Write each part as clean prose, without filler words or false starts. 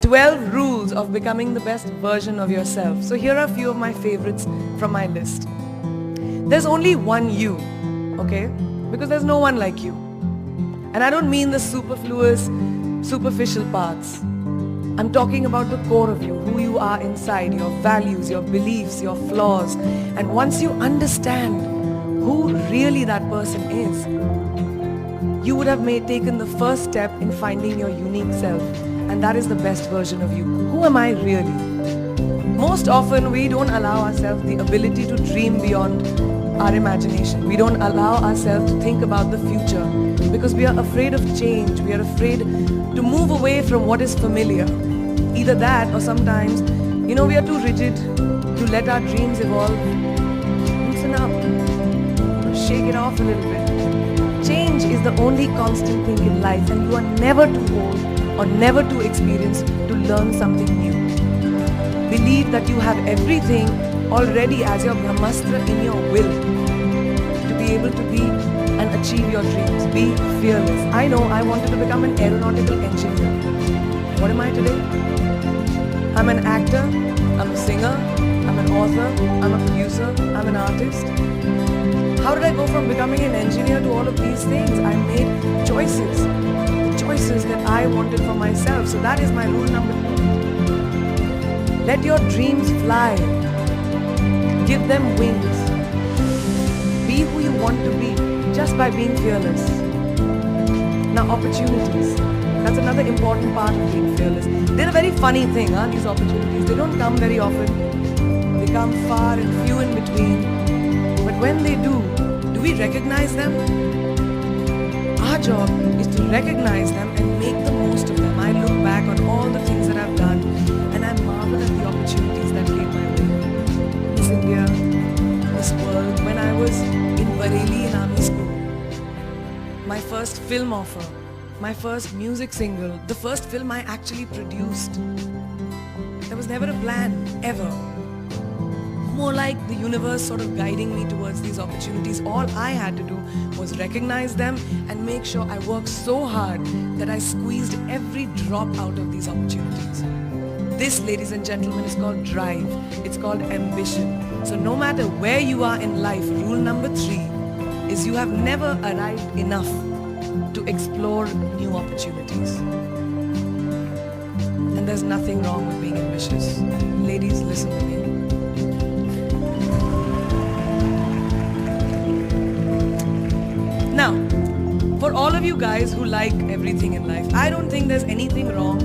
12 rules of becoming the best version of yourself. So here are a few of my favorites from my list. There's only one you, okay? Because there's no one like you. And I don't mean the superfluous, superficial parts. I'm talking about the core of you, who you are inside, your values, your beliefs, your flaws. And once you understand who really that person is, you would have taken the first step in finding your unique self. And that is the best version of you. Who am I really? Most often we don't allow ourselves the ability to dream beyond our imagination. We don't allow ourselves to think about the future because we are afraid of change. We are afraid to move away from what is familiar. Either that or sometimes, we are too rigid to let our dreams evolve. Loosen up. Shake it off a little bit. Change is the only constant thing in life, and you are never too old or never too experienced to learn something new. Believe that you have everything already as your Brahmastra in your will to be able to be and achieve your dreams. Be fearless. I know I wanted to become an aeronautical engineer. What am I today? I'm an actor, I'm a singer, I'm an author, I'm a producer, I'm an artist. How did I go from becoming an engineer to all of these things? I made choices. The choices that I wanted for myself. So that is my rule number 2. Let your dreams fly. Give them wings. Be who you want to be just by being fearless. Now, opportunities. That's another important part of being fearless. They're a very funny thing, these opportunities. They don't come very often. They come far and few in between. But when they do we recognize them? Our job is to recognize them and make the most of them. I look back on all the things that I've done and I marvel at the opportunities that came my way. Miss India, Miss World, when I was in Bareilly in army school. My first film offer, my first music single, the first film I actually produced. There was never a plan, ever. More like the universe sort of guiding me towards these opportunities. All I had to do was recognize them and make sure I worked so hard that I squeezed every drop out of these opportunities. This, ladies and gentlemen, is called drive. It's called ambition. So no matter where you are in life, rule number 3 is you have never arrived enough to explore new opportunities. And there's nothing wrong with being ambitious. Ladies, listen to me. Now, for all of you guys who like everything in life, I don't think there's anything wrong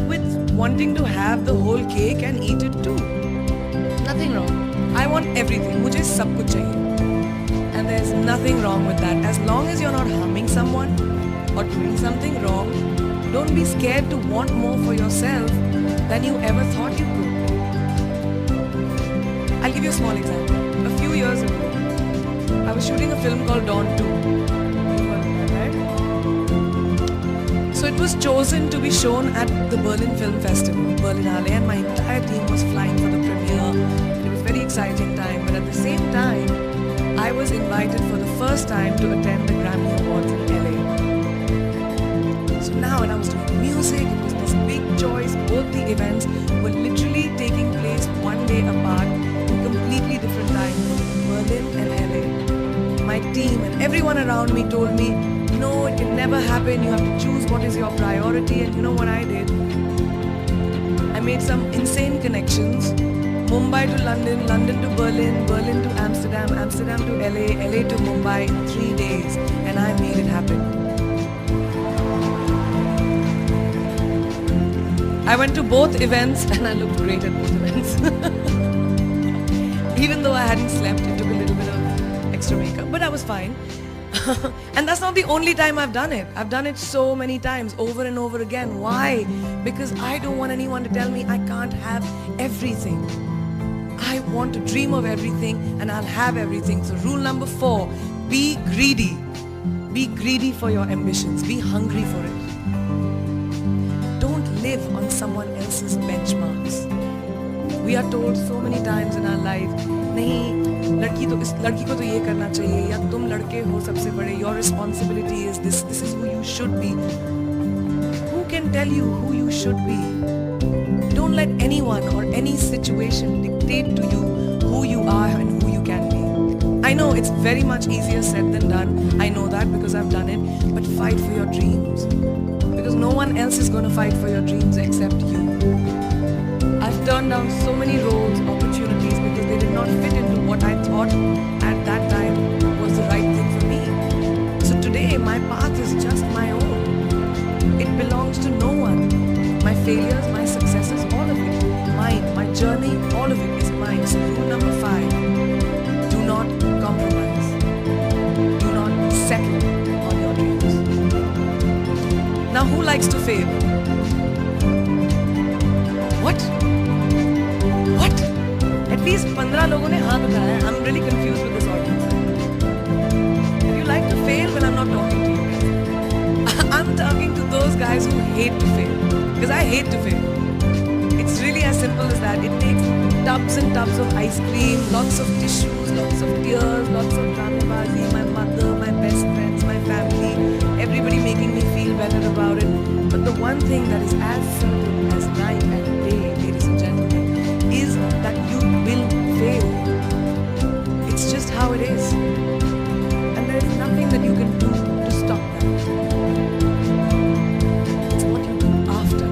with wanting to have the whole cake and eat it too. Nothing wrong. I want everything. मुझे सब कुछ चाहिए. And there's nothing wrong with that. As long as you're not harming someone or doing something wrong, don't be scared to want more for yourself than you ever thought you could. I'll give you a small example. A few years ago, I was shooting a film called Dawn 2. So it was chosen to be shown at the Berlin Film Festival, Berlinale, and my entire team was flying for the premiere. It was a very exciting time, but at the same time, I was invited for the first time to attend the Grammy Awards in LA. So now when I was doing music, it was this big choice. Both the events were literally taking place one day apart in completely different times, Berlin and LA. My team and everyone around me told me, no, it can never happen. You have to choose what is your priority. And you know what I did? I made some insane connections. Mumbai to London, London to Berlin, Berlin to Amsterdam, Amsterdam to LA, LA to Mumbai in 3 days. And I made it happen. I went to both events and I looked great at both events. Even though I hadn't slept, it took a little bit of extra makeup, but I was fine. And that's not the only time I've done it. I've done it so many times, over and over again. Why? Because I don't want anyone to tell me I can't have everything. I want to dream of everything and I'll have everything. So rule number 4, be greedy. Be greedy for your ambitions. Be hungry for it. Don't live on someone else's benchmarks. We are told so many times in our life, नहीं लड़की को तो ये करना चाहिए, या तुम लड़के हो सबसे बड़े, your responsibility is this is who you should be. Who can tell you who you should be. Don't let anyone or any situation dictate to you who you are and who you can be. I know it's very much easier said than done. I know that because I've done it. But fight for your dreams. Because no one else is going to fight for your dreams except you. I've turned down so many roles, opportunities because they did not fit into what I thought at that time was the right thing for me. So today my path is just my own. It belongs to no one. My failures, my successes, all of it, mine. My journey, all of it is mine. So rule number 5, do not compromise. Do not settle on your dreams. Now who likes to fail? What? At least 15 लोगों ने हाथ उठाया. I'm really confused with this audience. If you like to fail, well, I'm not talking to you. I'm talking to those guys who hate to fail. Because I hate to fail. It's really as simple as that. It takes tubs and tubs of ice cream, lots of tissues, lots of tears, lots of dramabazi, my mother, my best friends, my family, everybody making me feel better about it. But the one thing that is as simple as night and day, ladies and gentlemen, is that you will fail. It's just how it is. And there is nothing that you can do to stop that. It's what you do after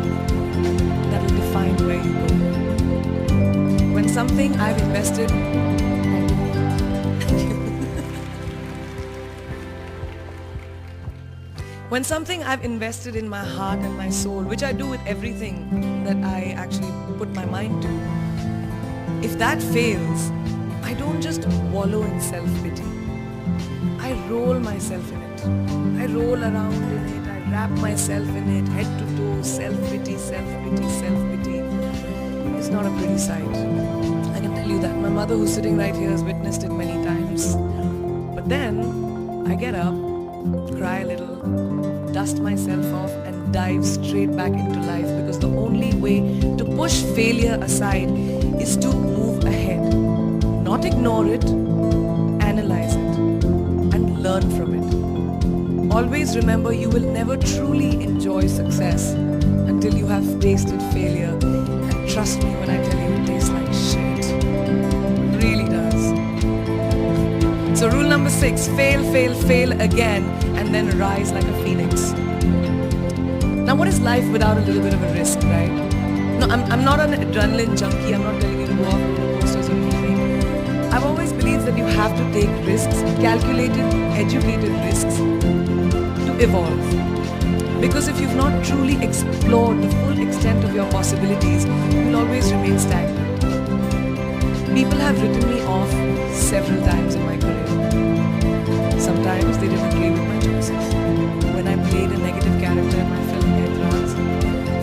that will define where you go. When something I've invested... Thank you. When something I've invested in my heart and my soul, which I do with everything that I actually put my mind to, if that fails, I don't just wallow in self-pity. I roll myself in it. I roll around in it. I wrap myself in it, head to toe, self-pity, self-pity, self-pity. It's not a pretty sight. I can tell you that. My mother, who's sitting right here, has witnessed it many times. But then, I get up, cry a little, dust myself off and dive straight back into life, because the only way to push failure aside is to move ahead. Not ignore it, analyze it, and learn from it. Always remember, you will never truly enjoy success until you have tasted failure. And trust me when I tell you, it tastes like shit. It really does. So rule number 6, fail, fail, fail again, and then rise like a phoenix. Now what is life without a little bit of a risk, right? No, I'm not an adrenaline junkie. I'm not telling you to go off roller coasters or anything. I've always believed that you have to take risks, calculated, educated risks, to evolve. Because if you've not truly explored the full extent of your possibilities, you'll always remain stagnant. People have written me off several times in my career. Sometimes they didn't agree with my choices. When I played a negative character in my film Airtrans,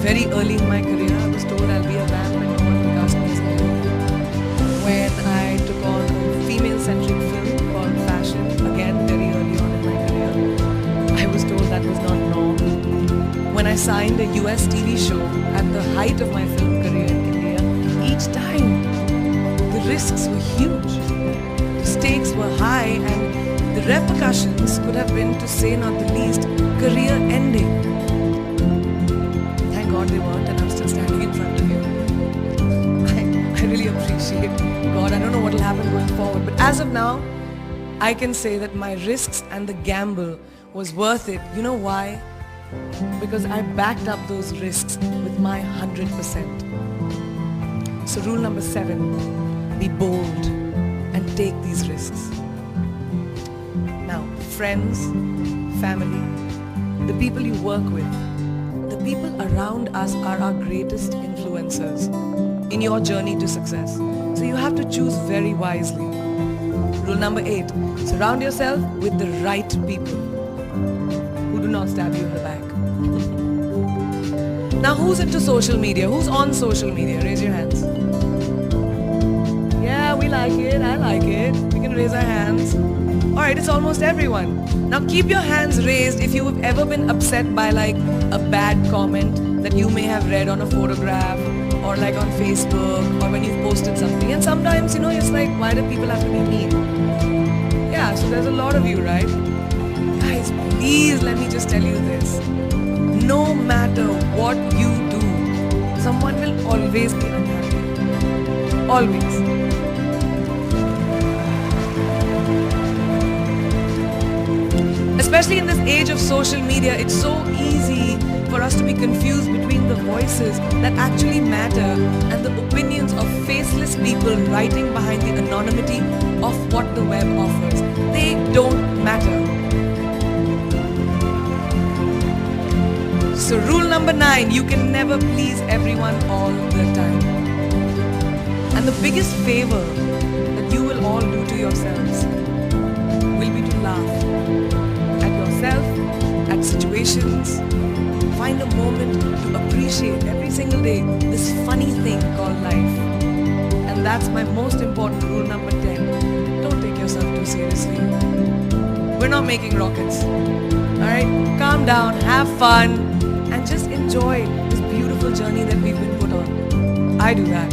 very early in my career, I was told I'll be a vamp and no one will cast me as a hero. When I took on a female-centric film called Fashion, again very early on in my career, I was told that was not normal. When I signed a US TV show at the height of my film career in India, each time the risks were huge. The stakes were high and the repercussions could have been, to say not the least, career ending. Thank God they weren't, and I'm still standing in front of you. I really appreciate God. I don't know what will happen going forward, but as of now, I can say that my risks and the gamble was worth it. You know why? Because I backed up those risks with my 100%. So rule number 7, be bold and take these risks. Now, friends, family, the people you work with, the people around us are our greatest influencers in your journey to success. So you have to choose very wisely. Rule number 8, surround yourself with the right people who do not stab you in the back. Now, who's into social media? Who's on social media? Raise your hands. Yeah, we like it. I like it. We can raise our hands. Alright, it's almost everyone. Now keep your hands raised if you've ever been upset by like a bad comment that you may have read on a photograph or like on Facebook or when you've posted something. And sometimes, you know, it's like, why do people have to be mean? Yeah, so there's a lot of you, right? Guys, please let me just tell you this. no matter what you do, someone will always be unhappy. Always. Especially in this age of social media, it's so easy for us to be confused between the voices that actually matter and the opinions of faceless people writing behind the anonymity of what the web offers. They don't matter. So rule number 9, you can never please everyone all the time. And the biggest favor that you will all do to yourselves will be to laugh at yourself, at situations. Find a moment to appreciate every single day this funny thing called life. And that's my most important rule number 10. Don't take yourself too seriously. We're not making rockets. Alright? Calm down, have fun, and just enjoy this beautiful journey that we've been put on. I do that.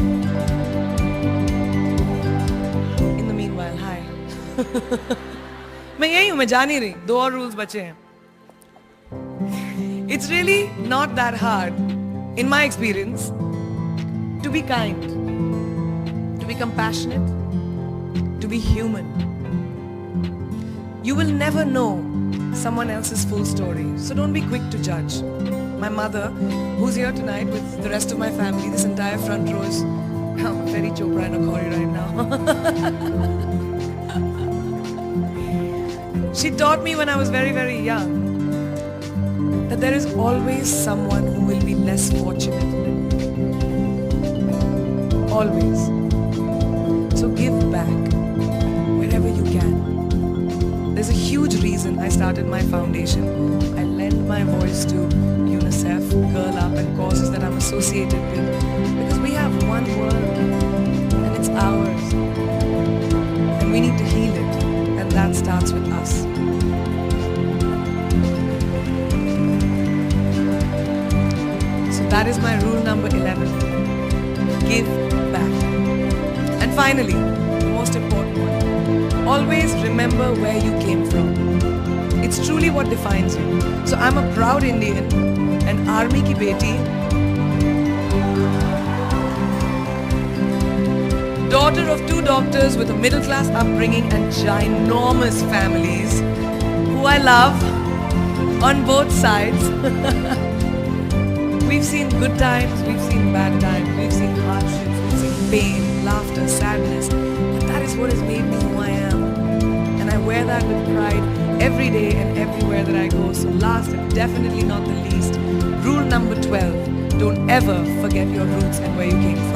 In the meanwhile, hi. मैं यही हूँ, मैं जा नहीं रही. 2 और rules बचे हैं. It's really not that hard, in my experience, to be kind, to be compassionate, to be human. You will never know someone else's full story, so don't be quick to judge. My mother, who's here tonight with the rest of my family, this entire front row is very Chopra and Akhori right now. She taught me when I was very, very young that there is always someone who will be less fortunate than you. Always. So give back wherever you can. There's a huge reason I started my foundation. I lend my voice to UNICEF, Girl Up, and causes that I'm associated with, because we have one world and it's ours. And we need to heal it, and that starts with us. That is my rule number 11. Give back. And finally, the most important one. Always remember where you came from. It's truly what defines you. So I'm a proud Indian, an army ki beti, daughter of 2 doctors with a middle-class upbringing and ginormous families, who I love on both sides. We've seen good times, we've seen bad times, we've seen hardships, we've seen pain, laughter, sadness. But that is what has made me who I am. And I wear that with pride every day and everywhere that I go. So last and definitely not the least, rule number 12, don't ever forget your roots and where you came from.